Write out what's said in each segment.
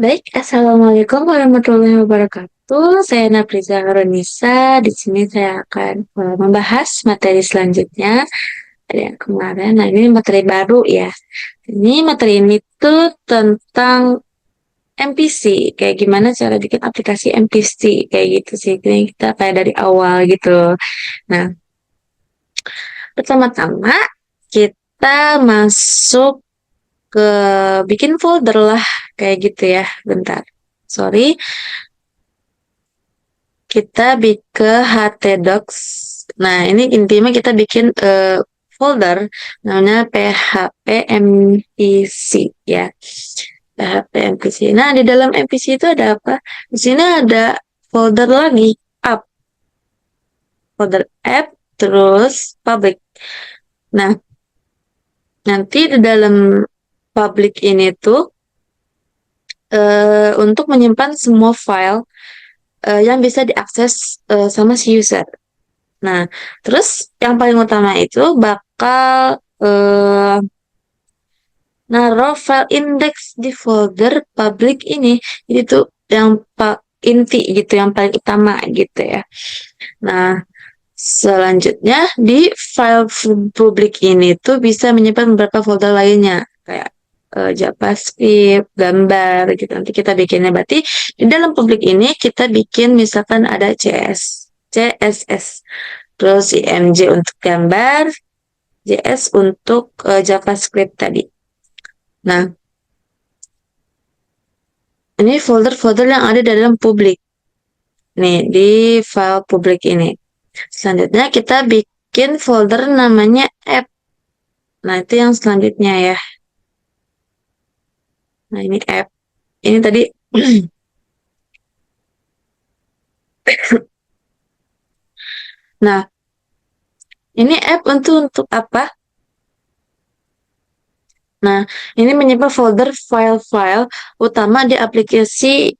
Baik, Assalamualaikum warahmatullahi wabarakatuh. Saya Nafriza Haronisa. Di sini saya akan membahas materi selanjutnya dari yang kemarin. Nah, ini materi baru ya. Ini materi ini tuh tentang MPC, kayak gimana cara bikin aplikasi MPC, kayak gitu sih. Ini kita kayak dari awal gitu. Nah, pertama-tama kita masuk ke bikin folder lah, kayak gitu ya. Bentar. Sorry, kita bikin ke htdocs. Nah, ini intinya kita bikin folder namanya php mpc ya. php mpc. Nah, di dalam mpc itu ada apa? Di sini ada folder lagi, app, folder app, terus public. Nah, nanti di dalam public ini tuh untuk menyimpan semua file yang bisa diakses sama si user. Nah, terus yang paling utama itu bakal naruh file index di folder public ini. Jadi tuh yang inti gitu, yang paling utama gitu ya. Nah, selanjutnya di file public ini tuh bisa menyimpan beberapa folder lainnya kayak JavaScript, gambar gitu. Nanti kita bikinnya berarti di dalam public ini kita bikin misalkan ada CSS, terus IMG untuk gambar, JS untuk JavaScript tadi. Nah, ini folder-folder yang ada dalam publik. Nih, di file publik ini. Selanjutnya kita bikin folder namanya app. Nah, itu yang selanjutnya ya. Nah, ini app. Ini tadi. Nah, ini app untuk apa? Nah, ini menyimpan folder file-file utama di aplikasi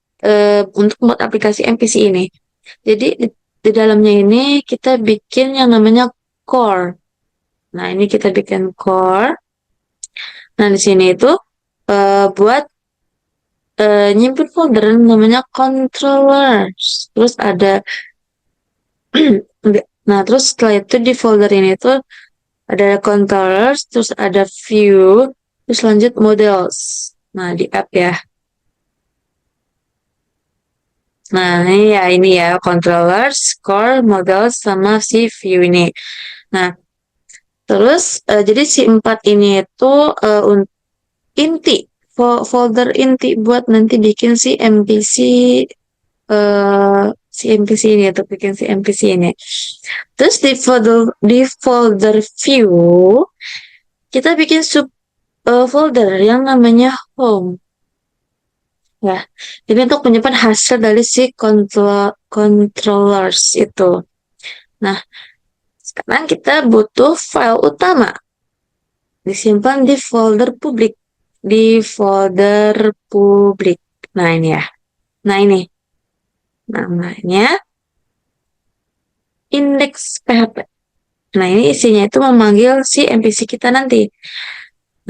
untuk membuat aplikasi MPC ini. Jadi di dalamnya ini kita bikin yang namanya core. Nah, ini kita bikin core. Nah, di sini itu buat nyimpen folder namanya controllers. Terus ada nah, terus setelah itu di folder ini tuh ada controllers, terus ada view, terus lanjut models. Nah, di app ya. Nah, ini ya controllers, core, models sama si view ini. Nah, terus jadi si empat ini itu inti folder inti buat nanti bikin si MPC si MPC ini atau bikin si MPC ini. Terus di folder view kita bikin sub folder yang namanya home. Ya, jadi untuk menyimpan hasil dari si controllers itu. Nah, sekarang kita butuh file utama disimpan di folder publik. Di folder publik. Nah, ini ya. Nah, ini namanya index PHP. Nah, ini isinya itu memanggil si MPC kita nanti.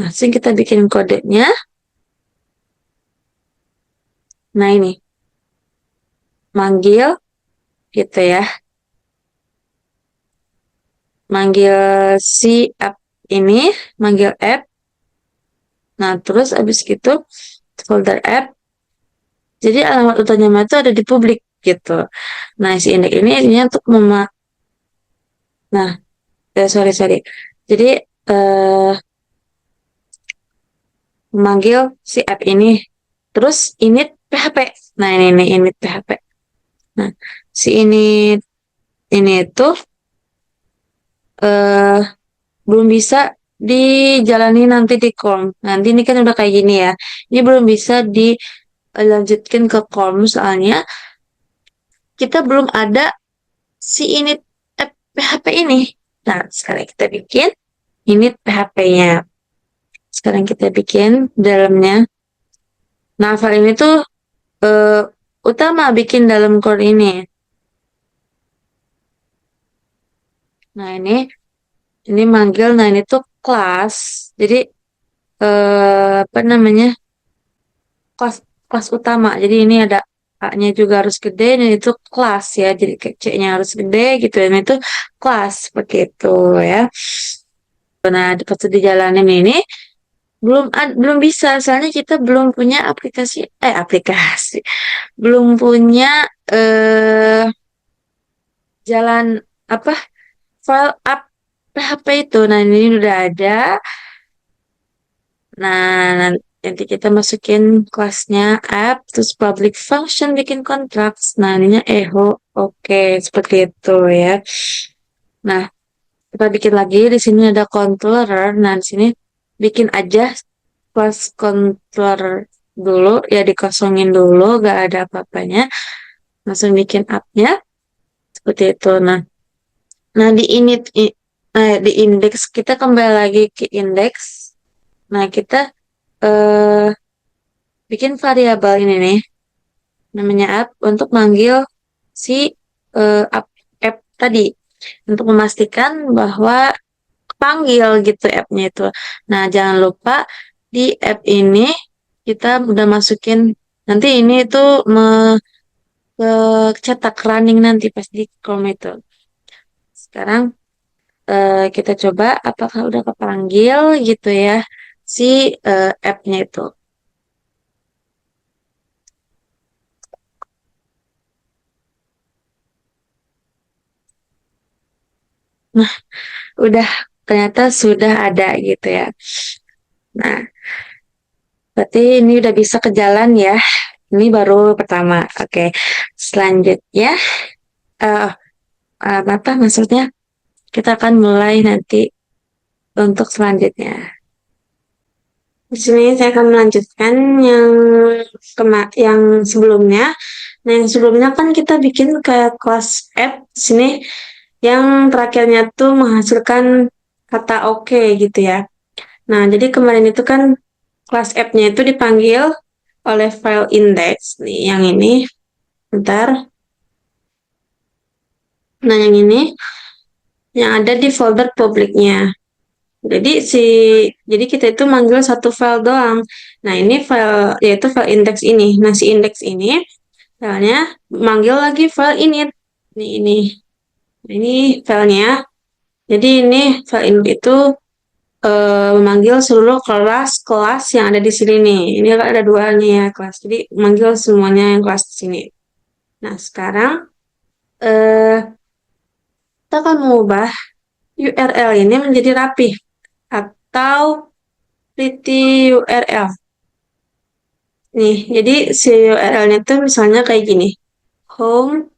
Nah, sing kita bikin kodenya. Nah, ini. Manggil gitu ya. Manggil si app ini. Manggil app. Nah, terus abis gitu folder app. Jadi alamat utama itu ada di publik gitu. Nah, si index ini untuk Nah, sorry. Jadi, memanggil si app ini. Terus init PHP. Nah, ini init PHP. Nah, si ini itu eh belum bisa dijalani nanti di com. Nanti ini kan udah kayak gini ya. Ini belum bisa dilanjutkan ke com soalnya kita belum ada si init PHP ini. Nah, sekarang kita bikin init PHP-nya. Sekarang kita bikin dalamnya. Nah, file ini tuh eh, utama bikin dalam core ini. Nah, ini manggil. Nah, ini tuh kelas. Jadi apa namanya? kelas utama. Jadi ini ada A-nya juga harus gede dan itu kelas ya. Jadi C-nya harus gede gitu dan itu kelas seperti itu ya. Nah, pas dijalanin ini belum bisa soalnya kita belum punya aplikasi belum punya eh jalan apa file up PHP itu. Nah, ini udah ada. Nah, nanti kita masukin kelasnya app, terus public function bikin kontrak. Nah, ininya eho. Oke, seperti itu ya. Nah, kita bikin lagi. Di sini ada controller. Nah, di sini bikin aja kelas controller dulu. Ya, dikosongin dulu. Gak ada apa-apanya. Langsung bikin app-nya. Seperti itu. Nah, di index kita kembali lagi ke index. Nah, kita eh, bikin variabel ini nih, namanya app untuk manggil si app tadi untuk memastikan bahwa panggil gitu appnya itu. Nah, jangan lupa di app ini kita udah masukin nanti ini itu ke cetak running nanti pas di Chrome itu. Sekarang kita coba apakah udah kepanggil gitu ya si app-nya itu. Nah, udah ternyata sudah ada gitu ya. Nah, berarti ini udah bisa ke jalan ya. Ini baru pertama. Oke. Selanjutnya eh apa maksudnya? Kita akan mulai nanti untuk selanjutnya. Di sini saya akan melanjutkan yang sebelumnya. Nah, yang sebelumnya kan kita bikin kayak kelas app di sini yang terakhirnya tuh menghasilkan kata oke gitu ya. Nah, jadi kemarin itu kan kelas app-nya itu dipanggil oleh file index nih yang ini. Bentar. Nah, yang ini yang ada di folder publiknya. Jadi kita itu manggil satu file doang. Nah, ini file yaitu file index ini. Nah, si index ini filenya manggil lagi file init. Ini. Nah, ini filenya. Jadi ini file init itu memanggil seluruh kelas-kelas yang ada di sini nih. Ini ada duanya ya kelas. Jadi manggil semuanya yang kelas di sini. Nah, sekarang eh, kita akan mengubah URL ini menjadi rapih atau pretty URL. Nih, jadi si URL-nya tuh misalnya kayak gini. Home.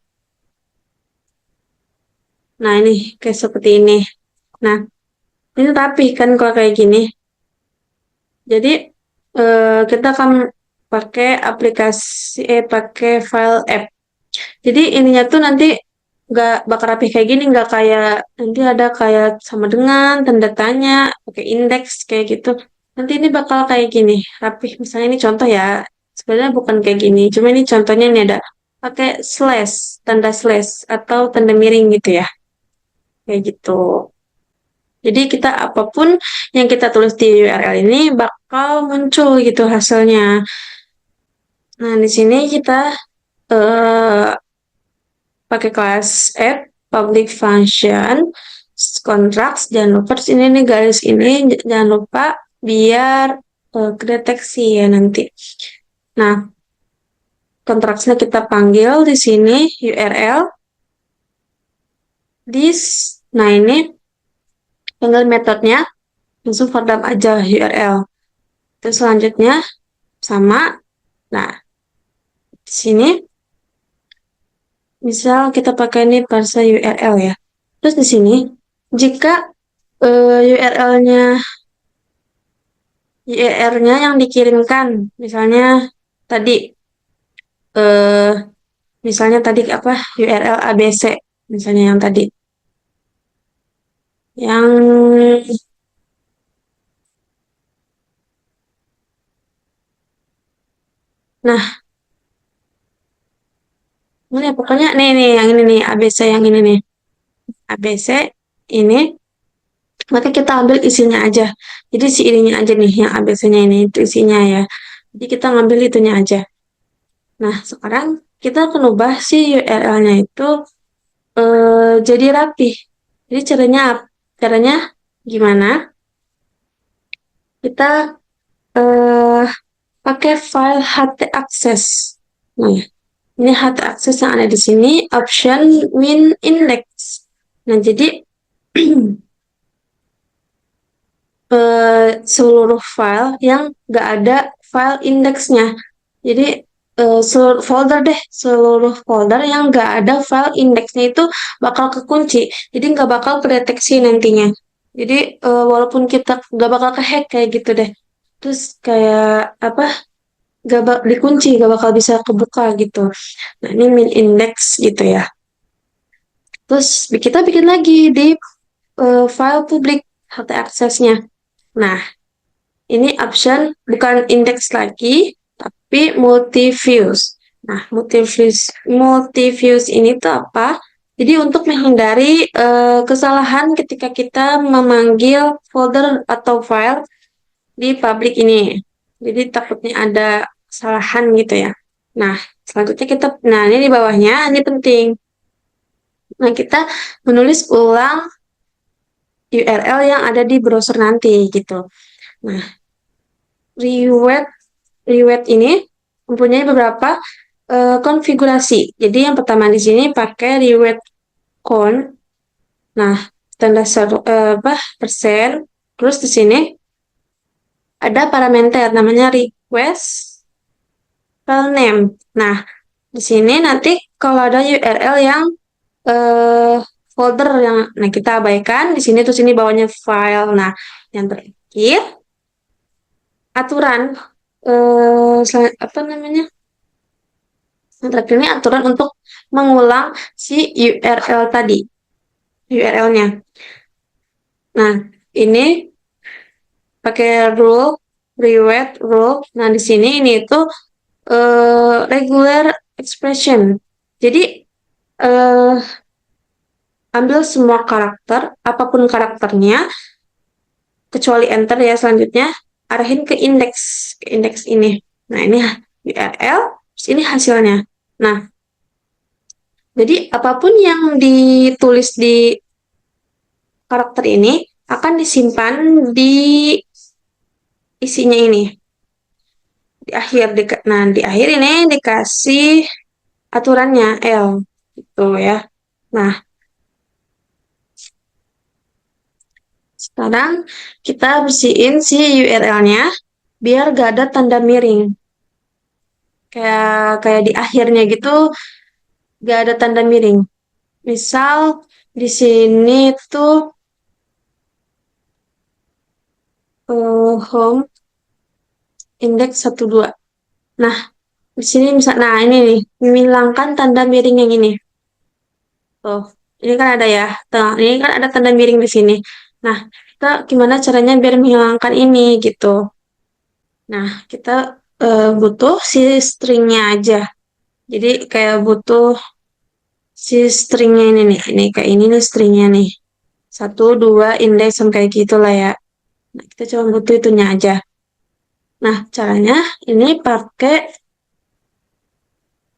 Nah, ini kayak seperti ini. Nah, ini rapih kan kalau kayak gini. Jadi, kita akan pakai file app. Jadi ininya tuh nanti nggak bakal rapih kayak gini, nggak kayak nanti ada kayak sama dengan tanda tanya, pakai indeks kayak gitu. Nanti ini bakal kayak gini, rapih. Misalnya ini contoh ya, sebenarnya bukan kayak gini, cuma ini contohnya ini ada pakai slash, tanda slash atau tanda miring gitu ya, kayak gitu. Jadi kita apapun yang kita tulis di URL ini bakal muncul gitu hasilnya. Nah, di sini kita eh, pakai kelas app public function contracts jangan lupa terus ini nih garis ini jangan lupa biar kedeteksi ya nanti. Nah, kontraksnya kita panggil di sini URL this. Nah, ini panggil metodenya langsung forward aja URL. Terus selanjutnya sama. Nah, di sini misal kita pakai ini parse URL ya. Terus di sini jika URL-nya yang dikirimkan, misalnya tadi, eh, misalnya tadi apa URL ABC, misalnya yang tadi, yang, nah, ini pokoknya nih yang ini nih ABC yang ini nih, ABC ini, maka kita ambil isinya aja. Jadi si ininya aja nih yang ABC-nya ini itu isinya ya. Jadi kita ngambil itunya aja. Nah, sekarang kita akan ubah si URL-nya itu jadi rapi. Jadi caranya gimana? Kita eh, pakai file htaccess. Nah, ini htaccess yang ada di sini, option min index. Nah, jadi seluruh file yang nggak ada file indeksnya. Jadi seluruh folder deh, seluruh folder yang nggak ada file indeksnya itu bakal kekunci. Jadi nggak bakal kedeteksi nantinya. Jadi walaupun kita nggak bakal kehack kayak gitu deh. Terus kayak apa? Dikunci, nggak bakal bisa kebuka gitu. Nah ini min index gitu ya. Terus kita bikin lagi di file publik htaccess-nya. Nah, ini option bukan index lagi, tapi multi-views. Nah, multi-views ini tuh apa? Jadi untuk menghindari kesalahan ketika kita memanggil folder atau file di public ini. Jadi takutnya ada kesalahan gitu ya. Nah, selanjutnya nah ini di bawahnya, ini penting. Nah, kita menulis ulang URL yang ada di browser nanti gitu. Nah, rewet Rewet ini mempunyai beberapa konfigurasi. Jadi yang pertama di sini pakai rewet count. Nah, tanda persen. Terus di sini ada parameter namanya request file name. Nah, di sini nanti kalau ada URL yang eh, folder yang kita abaikan di sini terus ini bawahnya file. Nah, yang terakhir aturan apa namanya? Yang terakhir ini aturan untuk mengulang si URL tadi, URL-nya. Nah, ini pakai rewet rule. Nah, di sini ini itu regular expression. Jadi, eh, ambil semua karakter, apapun karakternya, kecuali enter ya selanjutnya, arahin ke indeks ini. Nah, ini URL, terus ini hasilnya. Nah, jadi apapun yang ditulis di karakter ini akan disimpan di isinya ini. Nah, di akhir ini dikasih aturannya L gitu ya. Nah, sekarang kita bersihin si URL-nya biar gak ada tanda miring. Kayak di akhirnya gitu gak ada tanda miring. Misal di sini tuh home index 12. Nah, di sini nah ini nih, menghilangkan tanda miring yang ini. Tuh, ini kan ada ya. Tuh, ini kan ada tanda miring di sini. Nah, kita gimana caranya biar menghilangkan ini gitu. Nah, kita butuh si stringnya aja. Jadi kayak butuh si stringnya ini nih. Ini kayak ini nih stringnya nih. Satu, dua, index, kayak gitu lah ya. Nah, kita cuma butuh itunya aja. Nah, caranya ini pakai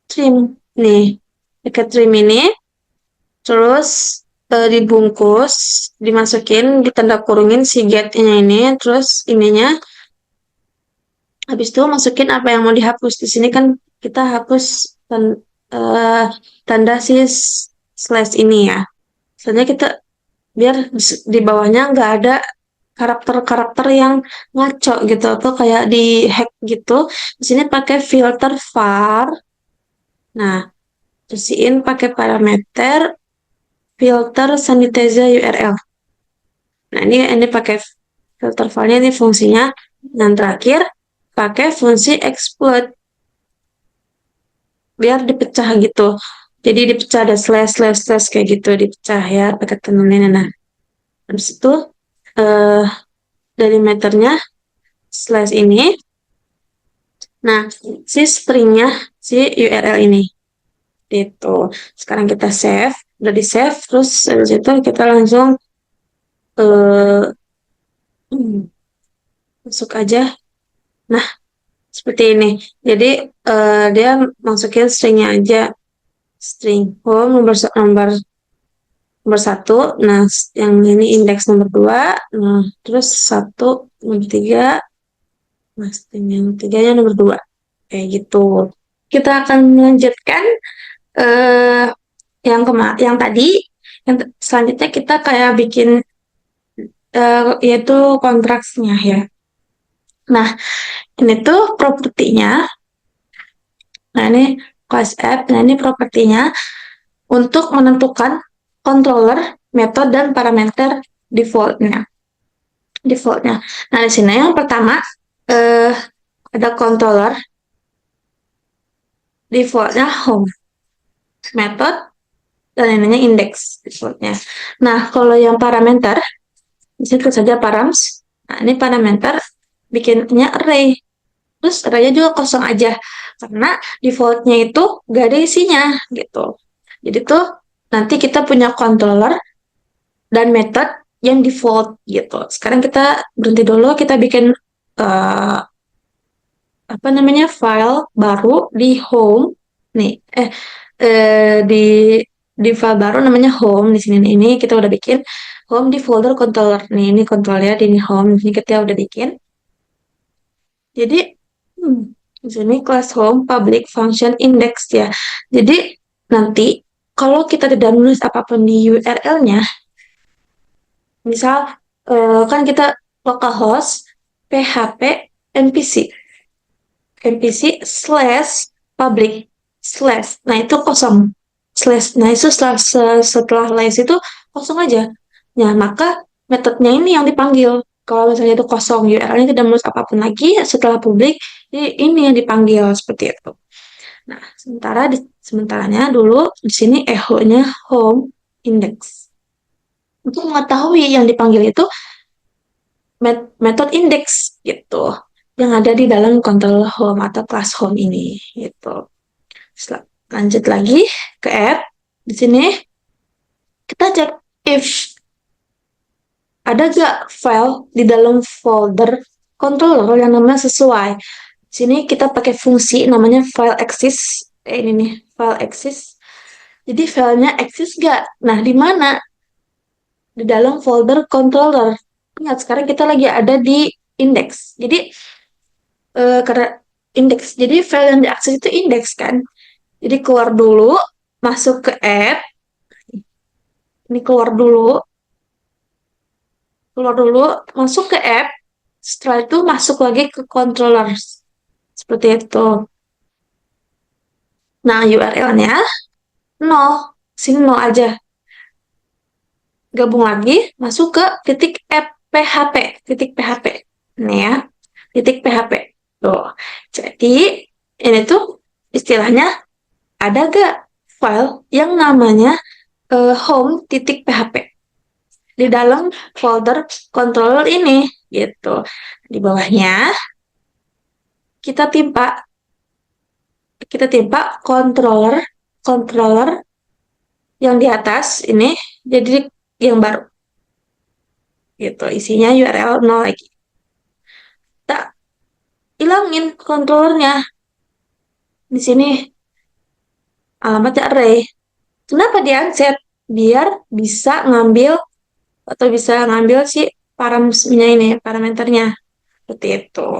trim. Nih, pakai trim ini. Terus dibungkus, dimasukin, ditanda kurungin si get-nya ini, terus ininya, habis itu masukin apa yang mau dihapus. Di sini kan kita hapus eh, tanda si slash ini ya. Soalnya kita biar di bawahnya nggak ada karakter-karakter yang ngaco gitu atau kayak di hack gitu. Di sini pakai filter var. Nah, bersihin pakai parameter filter sanitizer URL. Nah, ini pakai filter filenya ini fungsinya. Dan terakhir, pakai fungsi exploit biar dipecah gitu. Jadi dipecah ada slash kayak gitu dipecah ya pakai tenunnya. Nah, habis itu eh dari meternya slash ini. Nah, si stringnya si URL ini. Itu. Sekarang kita save. Udah di save. Terus habis itu kita langsung eh masuk aja. Nah, seperti ini. Jadi dia masukin stringnya aja, string home nomor satu. Nah, yang ini indeks nomor dua. Nah, terus satu nomor tiga. Nah, string yang tiganya nomor dua. Kayak gitu. Kita akan melanjutkan eh yang tadi. Selanjutnya kita kayak bikin yaitu kontraksnya ya. Nah, ini tuh propertinya. Nah, ini class app. Nah, ini propertinya untuk menentukan controller, metode, dan parameter defaultnya. Defaultnya. Nah, di sini yang pertama eh, ada controller, defaultnya home, method, dan ininya index defaultnya. Nah, kalau yang parameter, bisa saja params. Nah, ini parameter bikinnya array. Terus arraynya juga kosong aja. Karena defaultnya itu gak ada isinya gitu. Jadi tuh nanti kita punya controller dan method yang default gitu. Sekarang kita berhenti dulu, kita bikin uh, apa namanya file baru di home nih di file baru namanya home di sini nih. Ini kita udah bikin home di folder controller nih, ini controller di ini home, ini kita udah bikin. Jadi di sini class home public function index ya. Jadi nanti kalau kita tidak menulis apapun di URL-nya, misal kan kita localhost php npc slash public slash. Nah, itu kosong. Slash. Nah, itu setelah slash itu kosong aja. Nah, maka metodenya ini yang dipanggil. Kalau misalnya itu kosong, URL-nya tidak menulis apapun lagi, setelah publik, ini yang dipanggil seperti itu. Nah, sementaranya dulu di sini echo-nya home index. Untuk mengetahui yang dipanggil itu metode index gitu, yang ada di dalam control home atau class home ini gitu. Lanjut lagi ke app. Di sini kita cek if ada gak file di dalam folder controller yang namanya sesuai. Di sini kita pakai fungsi namanya file exist. Ini nih, file exist. Jadi filenya exist gak? Nah, di mana? Di dalam folder controller. Ingat, sekarang kita lagi ada di index. Jadi karena indeks. Jadi file yang diakses itu indeks kan. Jadi keluar dulu, masuk ke app. Ini keluar dulu, masuk ke app. Setelah itu masuk lagi ke controllers. Seperti itu. Nah, URL-nya 0. Sini 0 aja. Gabung lagi, masuk ke titik app php. Titik php. Ini ya. Titik php. Tuh. Jadi, ini tuh istilahnya ada gak file yang namanya home.php di dalam folder controller ini gitu. Di bawahnya kita timpa controller controller yang di atas ini jadi yang baru gitu. Isinya URL 0 lagi. Kita hilangin controllernya. Di sini alamatnya array. Kenapa di unset? Biar bisa ngambil atau bisa ngambil si paramsnya ini, parameternya. Seperti itu.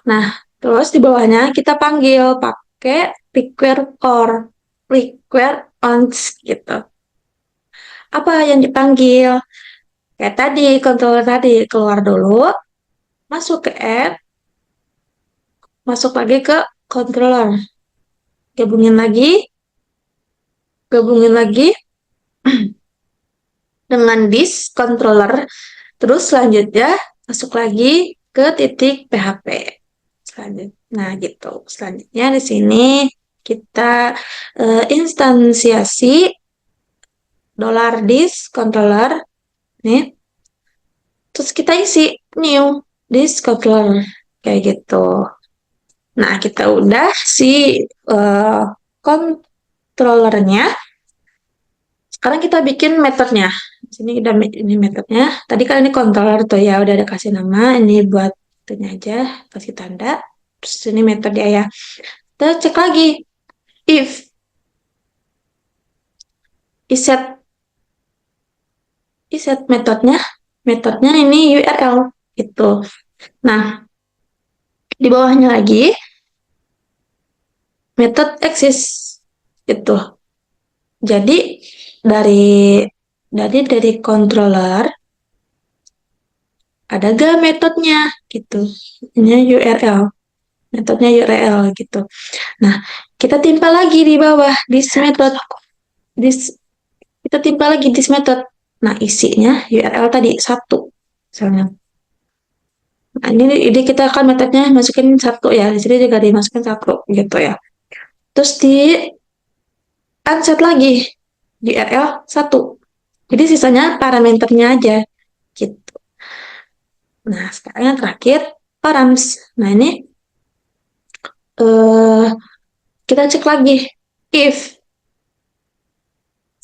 Nah, terus di bawahnya kita panggil pakai require or, require once gitu. Apa yang dipanggil? Kayak tadi, controller tadi, keluar dulu, masuk ke app, masuk lagi ke controller. Gabungin lagi dengan disk controller. Terus selanjutnya masuk lagi ke titik PHP. Nah, gitu. Selanjutnya di sini kita instansiasi $disk controller nih. Terus kita isi new disk controller kayak gitu. Nah, kita udah si controllernya. Sekarang kita bikin metodenya. Sini udah ini metodenya. Tadi kan ini controller tuh ya udah ada kasih nama. Ini buat itunya aja, kasih tanda. Ini metode ya. Kita cek lagi if iset iset metodenya ini URL itu. Nah, di bawahnya lagi method exists itu. Jadi dari controller ada gak metodenya gitu. Ini URL. Metodenya URL gitu. Nah, kita timpa lagi di bawah this method. Kita timpa lagi this method. Nah, isinya URL tadi satu misalnya. Nah, ini kita akan metodenya masukin satu ya. Di sini juga dimasukin satu gitu ya. Terus di unset lagi URL satu. Jadi sisanya parameternya aja gitu. Nah, sekarang yang terakhir params. Nah, ini kita cek lagi if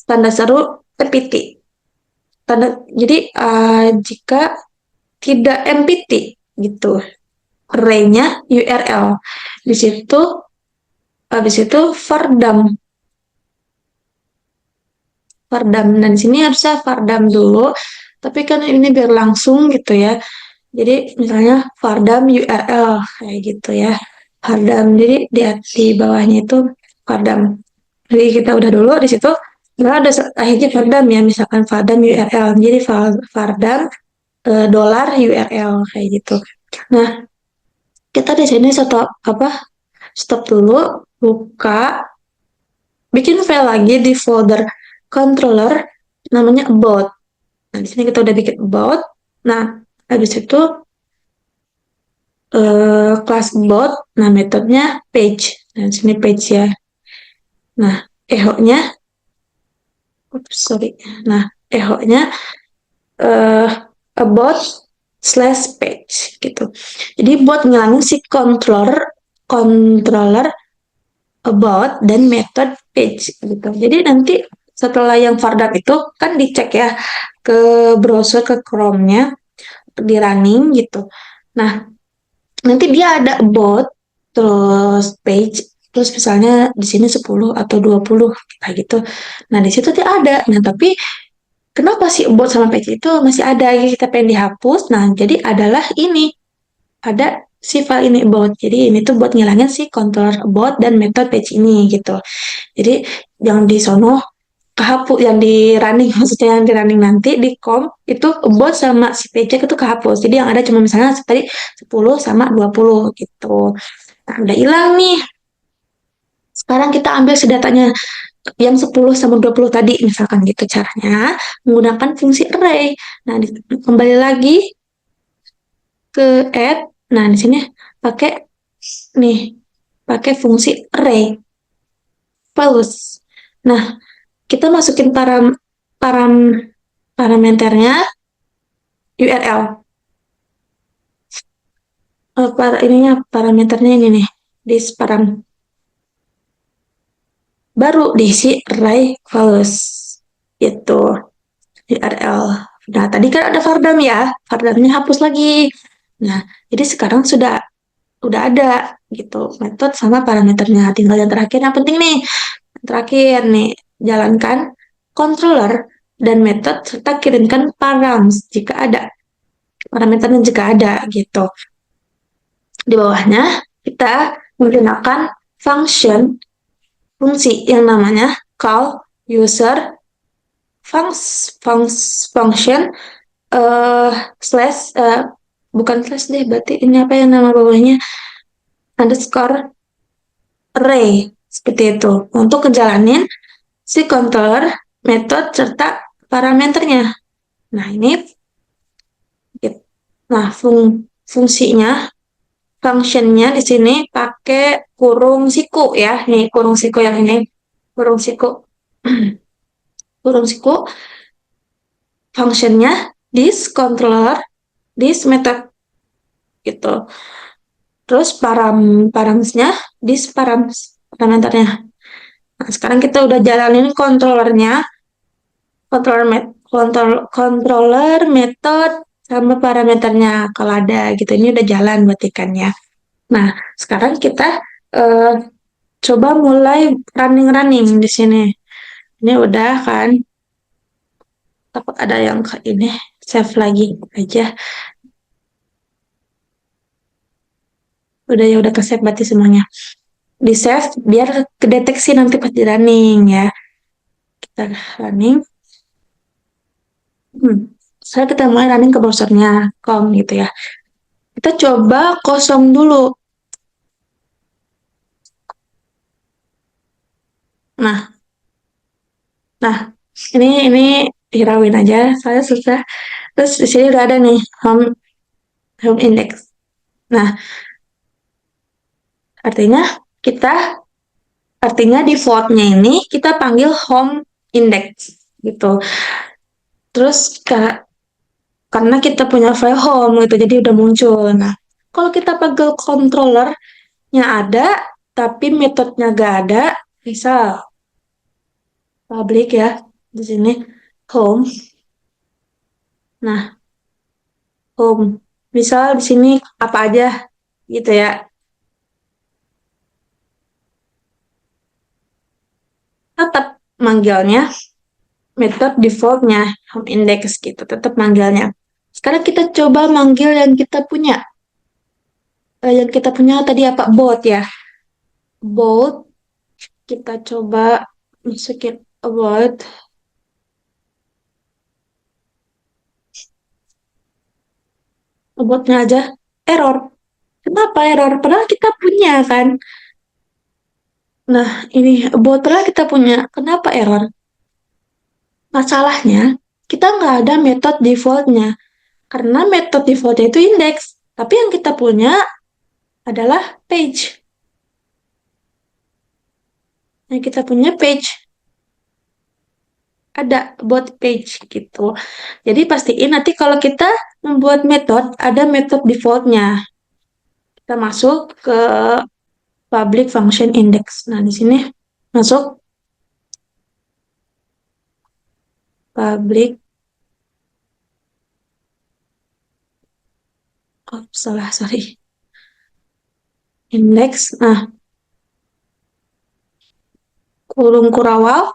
tanda seru empty. Jadi jika tidak empty gitu, array-nya URL. Di situ habis itu Vardam. Dan di sini harusnya Vardam dulu, tapi kan ini biar langsung gitu ya. Jadi misalnya Vardam URL kayak gitu ya. Vardam. Jadi di bawahnya itu Vardam. Jadi kita udah dulu di situ. Nah, ada akhirnya Vardam ya, misalkan Vardam URL. Jadi Vardam dolar URL kayak gitu. Nah, kita di sini stop dulu, buka, bikin file lagi di folder controller namanya about. Nah, di sini kita udah bikin about. Nah, habis itu kelas about. Nah, metodenya page. Nah, di sini page ya. Nah, echo-nya, sorry. Nah, echo-nya uh, about slash page gitu. Jadi buat ngilangin si controller about dan method page gitu. Jadi nanti setelah yang Vardam itu kan dicek ya ke browser, ke Chrome-nya, di running gitu. Nah, nanti dia ada about terus page, terus misalnya di sini 10 atau 20 kayak gitu. Nah, di situ dia ada. Nah, tapi kenapa sih about sama page itu masih ada? Kita pengen dihapus. Nah, jadi adalah ini ada si file ini about. Jadi ini tuh buat ngilangin si controller about dan method page ini gitu. Jadi yang di sono kehapus, yang di running maksudnya yang di running nanti di com itu about sama si page itu kehapus. Jadi yang ada cuma misalnya tadi 10 sama 20 gitu. Nah, udah hilang nih. Sekarang kita ambil si datanya yang 10 sama 20 tadi misalkan gitu caranya menggunakan fungsi array. Nah, kembali lagi ke add. Nah, di sini pakai nih, pakai fungsi array plus. Nah, kita masukin param parameternya URL. Ininya parameternya ini nih, this param. Baru diisi array false. Itu URL. Nah, tadi kan ada Vardam ya. Vardamnya hapus lagi. Nah, jadi sekarang udah ada gitu metode sama parameternya. Tinggal yang terakhir yang penting nih. Terakhir nih, jalankan controller dan metode serta kirimkan params jika ada. Parameternya jika ada gitu. Di bawahnya kita menggunakan fungsi yang namanya call user function slash bukan slash deh, berarti ini apa yang nama bawahnya underscore array seperti itu untuk ngejalanin si controller, metode serta parameternya. Nah, ini fungsinya, functionnya di sini pakai kurung siku ya. Nih kurung siku yang ini, kurung siku. Kurung siku functionnya this controller, this method gitu. Terus paramsnya this parameternya. Nah, sekarang kita udah jalanin controllernya, controller method sama parameternya kalau ada gitu. Ini udah jalan berarti kan ya. Nah, sekarang kita eh, coba mulai running-running di sini. Ini udah kan? Takut ada yang ke ini. Save lagi aja. Udah ya udah ke save berarti semuanya. Di save biar kedeteksi nanti pas di running ya. Kita running. Hmm. Saya kita mulai running ke browsernya, gitu ya. Kita coba kosong dulu. Nah, nah, ini hirauin aja. Saya susah. Terus di sini udah ada nih home home index. Nah, artinya kita artinya defaultnya ini kita panggil home index gitu. Terus karena kita punya file home gitu, jadi udah muncul. Nah, kalau kita panggil controllernya ada, tapi metodenya gak ada, misal public ya di sini home. Nah, home. Misal di sini apa aja gitu ya. Tetap manggilnya metode defaultnya home index gitu, tetap manggilnya. Sekarang kita coba manggil yang kita punya. Yang kita punya tadi apa? Bot ya. Bot. Kita coba masukin about. Botnya aja error. Kenapa error? Padahal kita punya kan. Nah, ini bot padahal kita punya. Kenapa error? Masalahnya, kita nggak ada metode defaultnya. Karena metode defaultnya itu index. Tapi yang kita punya adalah page. Yang kita punya page. Ada bot page gitu. Jadi pastiin nanti kalau kita membuat metode, ada metode defaultnya. Kita masuk ke public function index. Nah, di sini masuk public, oh salah, sorry, index. Nah, kurung kurawal,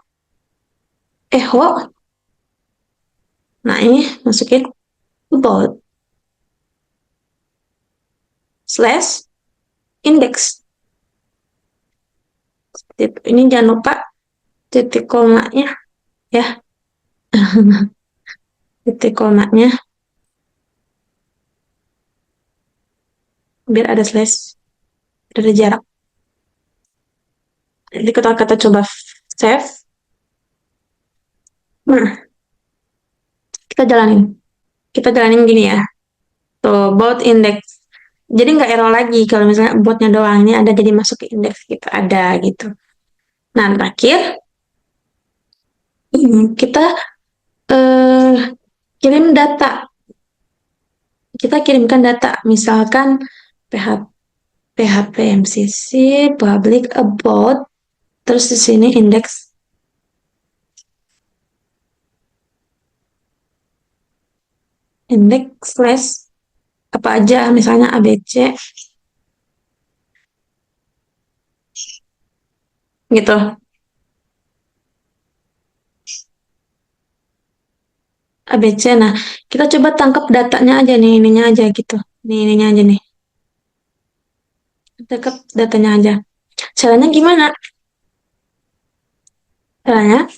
echo. Nah, ini masukin about slash index. Ini jangan lupa titik komanya ya. Titik komanya biar ada slash, biar ada jarak. Jadi kita coba save. Nah, kita jalanin gini ya. Tuh, bot index. Jadi nggak error lagi kalau misalnya botnya doang ini ada jadi masuk ke index gitu, ada gitu. Nah, terakhir kita eh, kirim data. Kita kirimkan data, misalkan PHP, PHP MCC public about, terus di sini index slash apa aja, misalnya ABC gitu. ABC. Nah, kita coba tangkap datanya aja nih, ininya aja gitu. Nih, ininya aja nih. Tangkap datanya aja. Caranya gimana? Caranya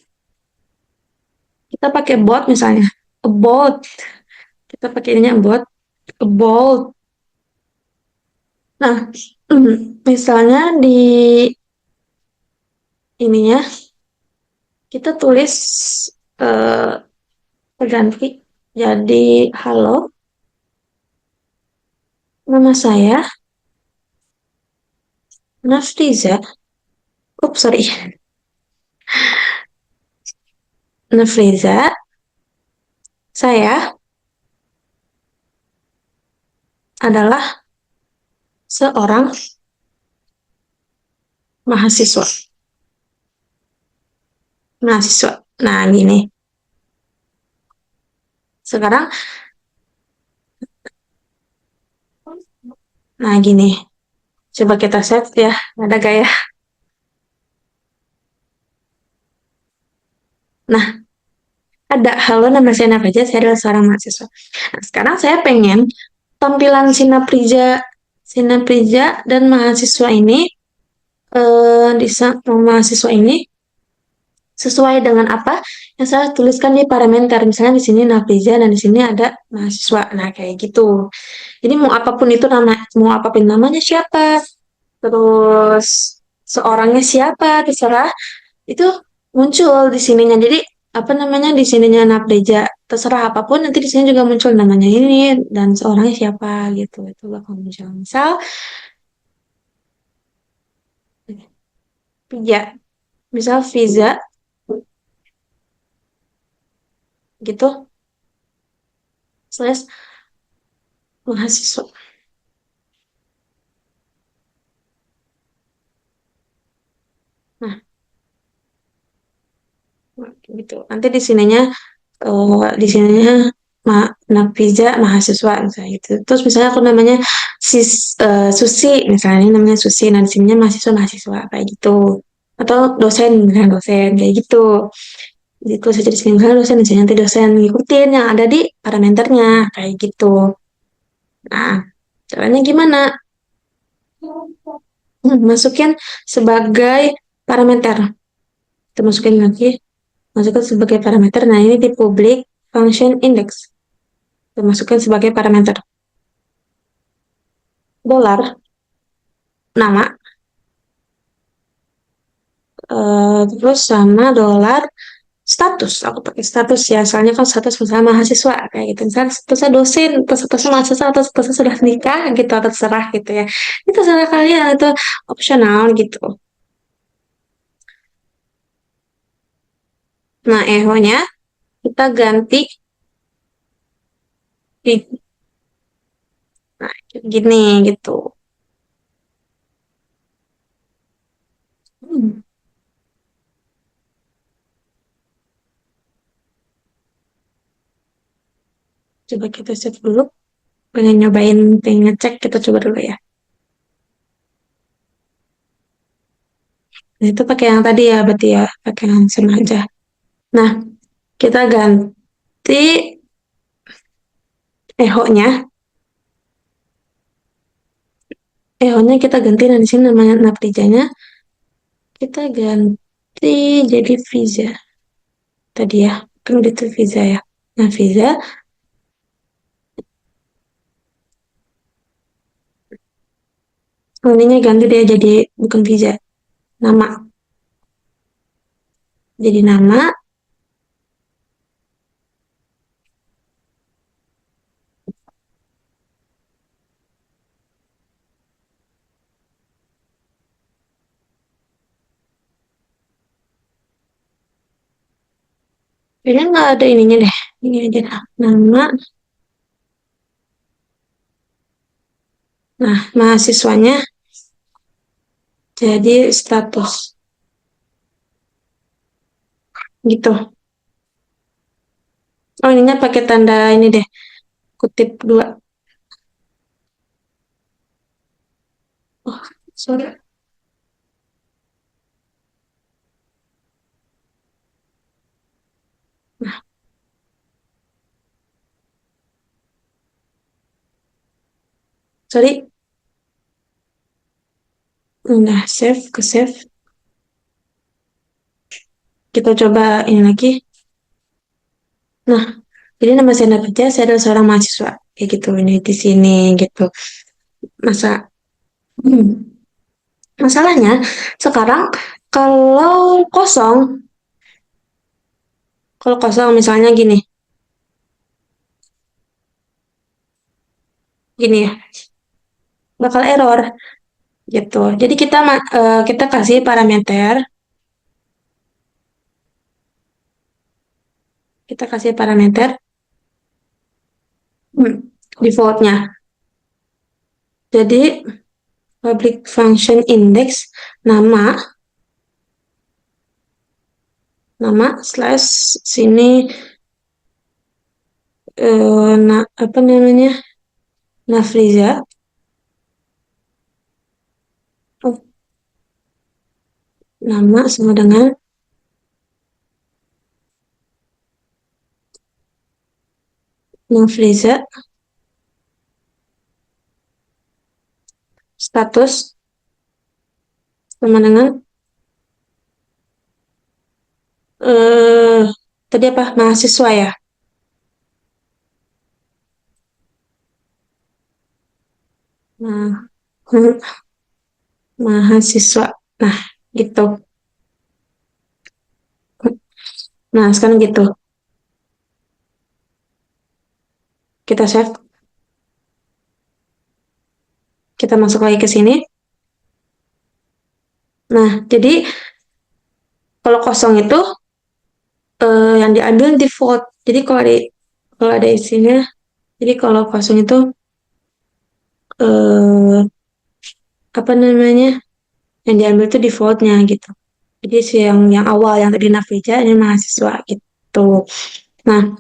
kita pakai bot misalnya. A bot. Kita pakai ininya bot. A bot. Nah, misalnya di ininya kita tulis ganti jadi halo, nama saya Nafriza. Oops, sorry. Nafriza, saya adalah seorang mahasiswa. Mahasiswa. Nah, gini. Sekarang, nah gini. Coba kita save ya. Ada gak ya? Nah, ada. Halo, nama saya Nafaja. Saya adalah seorang mahasiswa. Nah, sekarang saya pengen tampilan Sinaprija dan mahasiswa ini mahasiswa ini sesuai dengan apa yang saya tuliskan di parameter. Misalnya di sini Naprija dan di sini ada mahasiswa. Nah, kayak gitu. Jadi mau apapun namanya siapa, terus seorangnya siapa, terserah itu muncul di sininya. Jadi apa namanya di sininya Naprija, terserah apapun nanti di sini juga muncul namanya ini dan seorangnya siapa gitu. Itu bakal muncul. Pija, misal Visa gitu slash mahasiswa. Nah, gitu. Nanti di sininya Nafisa mahasiswa misalnya gitu. Terus misalnya aku namanya Susi, misalnya ini namanya Susi, nah di sininya mahasiswa kayak gitu. Atau dosen, misalnya dosen kayak gitu. Jadi kalau saya di sini misalnya dosen, di sini nanti dosen ngikutin yang ada di parameternya kayak gitu. Nah, caranya gimana? Masukin sebagai parameter. Kita masukin lagi, masukkan sebagai parameter. Nah, ini di public function index. Kita masukkan sebagai parameter. Dolar, nama, terus sama dolar status. Aku pakai status ya, soalnya kan status misalnya mahasiswa kayak gitu. Misalnya statusnya dosen, atau statusnya mahasiswa, atau statusnya sudah nikah gitu, atau terserah gitu ya. Itu terserah kalian, itu opsional gitu. Nah, eho-nya kita ganti di nah, gini gitu. Hmm, Coba kita save dulu. Pengen ngecek, kita coba dulu ya. Nah, itu pakai yang tadi ya, berarti ya, pakai yang sama aja. Nah, kita ganti eho-nya. Eho-nya kita ganti, dan di sini namanya Naptijanya kita ganti jadi Visa. Tadi ya, kan udah itu Visa ya. Nah, Visa, ininya ganti dia jadi bukan Visa, nama. Jadi nama, kayaknya nggak ada ininya deh. Ini aja dah. Nama, nah mahasiswanya jadi status. Gitu. Oh, ininya pakai tanda ini deh, kutip dua. Oh, sorry. Nah, sorry. Nah, save. Kita coba ini lagi. Nah, jadi nama saya kerja, saya adalah seorang mahasiswa. Kayak gitu, ini di sini gitu. Masa, hmm. Masalahnya sekarang kalau kosong, kalau kosong misalnya gini ya, bakal error gitu. Jadi kita kasih parameter hmm, defaultnya. Jadi public function index nama nama slash sini apa namanya Nafriza nama sama dengan Nafriza, status sama dengan eh tadi apa? Mahasiswa ya. Nah, mahasiswa. Nah, gitu. Nah, sekarang gitu. Kita save, kita masuk lagi ke sini. Nah, jadi kalau kosong itu yang diambil default. Jadi kalau ada isinya, jadi kalau kosong itu eh apa namanya? Yang diambil itu defaultnya gitu. Jadi si yang awal yang tadi Nafija ini mahasiswa gitu. Nah,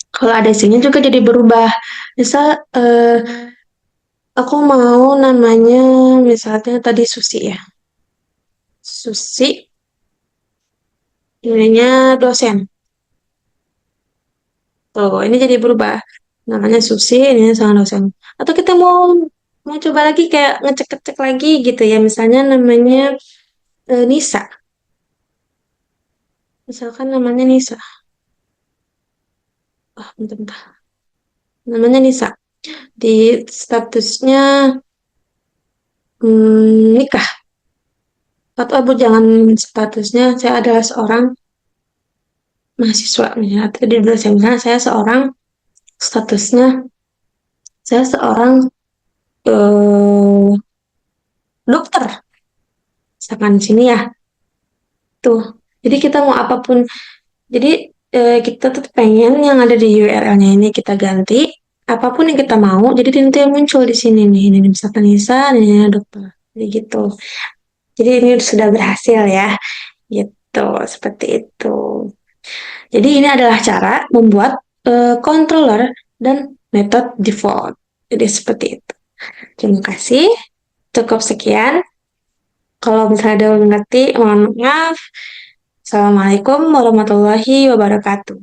kalau ada isinya juga jadi berubah. Misal aku mau namanya misalnya tadi Susi ya. Susi, ininya dosen. Tuh, ini jadi berubah. Namanya Susi, ini sama dosen. Atau kita mau mau coba lagi kayak ngecek-ngecek lagi gitu ya. Misalnya namanya Nisa. Misalkan namanya Nisa. Ah, bentar-bentar. Namanya Nisa. Di statusnya nikah. Atau abu jangan statusnya saya adalah seorang mahasiswa. Misalnya, tadi dulu saya misalnya saya seorang statusnya saya seorang eh, dokter. Misalkan di sini ya. Tuh. Jadi kita mau apapun. Jadi kita tuh pengen yang ada di URL-nya ini kita ganti apapun yang kita mau. Jadi nanti yang muncul di sini nih. Ini misalkan Nisa, ini dokter. Jadi gitu. Jadi ini sudah berhasil ya. Gitu, seperti itu. Jadi ini adalah cara membuat controller dan metode default. Jadi seperti itu. Terima kasih. Cukup sekian. Kalau misalnya ada yang ngerti, mohon maaf. Assalamualaikum warahmatullahi wabarakatuh.